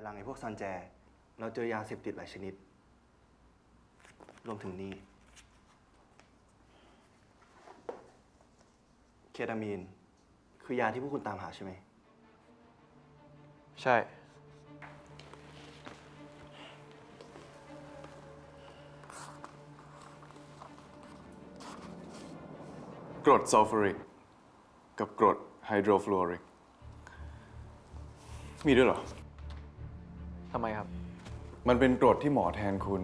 หลังไอ้พวกซอนแจเราเจอยาเสพติดหลายชนิด รวมถึงนี่เคตามีน คือยาที่พวกคุณตามหาใช่ไหม ใช่ กรดซัลฟูริกกับกรดไฮโดรฟลูออริกมีด้วยเหรอ ทำไมครับ มันเป็นกรดที่หมอแทนคุณ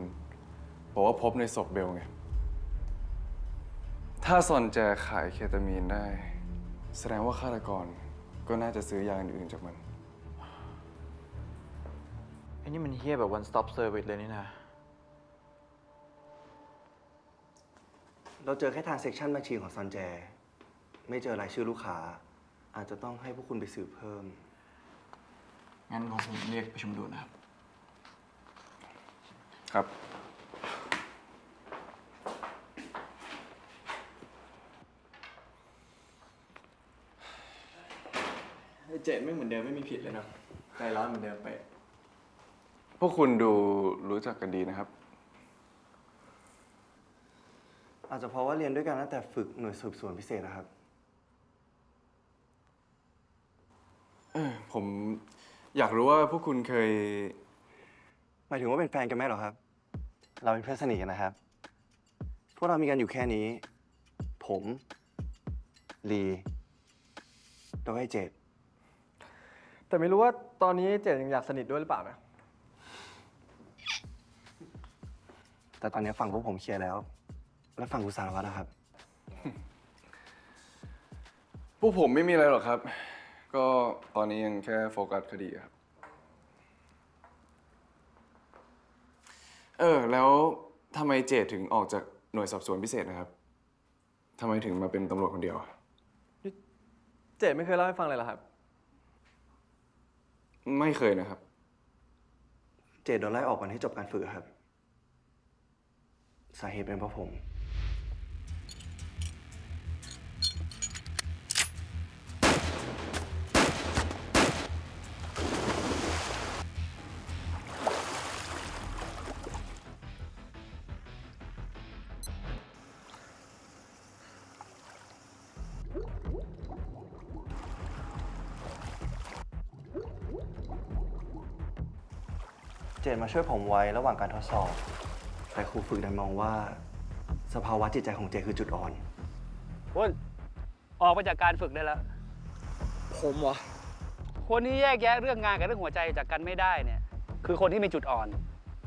บอกว่าพบในศพเบลไง ถ้าซอนแจขายเคตามีนได้ แสดงว่าฆาตกรก็น่าจะซื้อยาอื่นๆจากมัน ไอ้นี่มันเฮี้ยแบบ one stop service เลยนี่นะ เราเจอแค่ทางเซ็กชันบัญชีของซอนแจ ไม่เจอรายชื่อลูกค้า อาจจะต้องให้พวกคุณไปสืบเพิ่ม งั้นผมเรียกประชุมด่วนนะครับ ครับ เจ็ดไม่เหมือนเดิมไม่มีผิดเลยนะใจร้อนเหมือนเดิมไป พวกคุณดูรู้จักกันดีนะครับ อาจจะเพราะว่าเรียนด้วยกันตั้งแต่ฝึกหน่วยสืบสวนพิเศษนะครับ ผมอยากรู้ว่าพวกคุณเคย หมายถึงว่าเป็นแฟนกันไหมเหรอครับ เราเป็นเพื่อนสนิทกันนะครับ พวกเรามีกันอยู่แค่นี้ ผม ลีแล้วก็ไอ้เจด แต่ไม่รู้ว่าตอนนี้เจดยังอยากสนิทด้วยหรือเปล่านะ แต่ตอนนี้ฝั่งพวกผมเคลียร์แล้ว แล้วฝั่งคุณสารวัตรนะครับ พวกผมไม่มีอะไรหรอกครับ ก็ตอนนี้ยังแค่โฟกัสคดีครับ แล้วทำไมเจดถึงออกจากหน่วยสอบสวนพิเศษนะครับทำไมถึงมาเป็นตำรวจคนเดียว เจดไม่เคยเล่าให้ฟังเลยเหรอครับ ไม่เคยนะครับ เจดโดนไล่ออกก่อนที่จบการฝึกครับ สาเหตุเป็นเพราะผม เจดมาช่วยผมไว้ระหว่างการทดสอบ แต่ครูฝึกดันมองว่า สภาวะจิตใจของเจดคือจุดอ่อน คุณออกไปจากการฝึกได้แล้ว ผมเหรอ คนที่แยกแยะเรื่องงานกับเรื่องหัวใจจากกันไม่ได้เนี่ย คือคนที่มีจุดอ่อน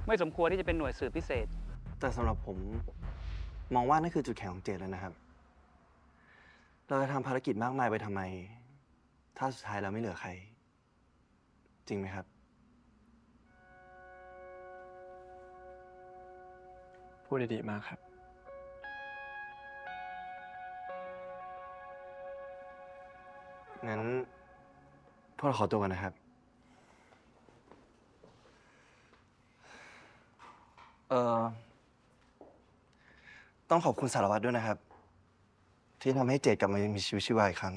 ไม่สมควรที่จะเป็นหน่วยสืบพิเศษ แต่สำหรับผมมองว่านั่นคือจุดแข็งของเจดแล้วนะครับ เราจะทำภารกิจมากมายไปทำไม ถ้าสุดท้ายเราไม่เหลือใคร จริงไหมครับ พูดดีๆมากครับ งั้นพวกเราขอตัวกันนะครับ ต้องขอบคุณสารวัตรด้วยนะครับ ที่ทำให้เจดกลับมามีชีวิตชีวาอีกครั้ง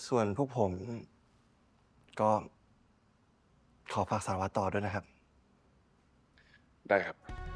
ส่วนพวกผมก็ขอฝากสารวัตรต่อด้วยนะครับ ได้ครับ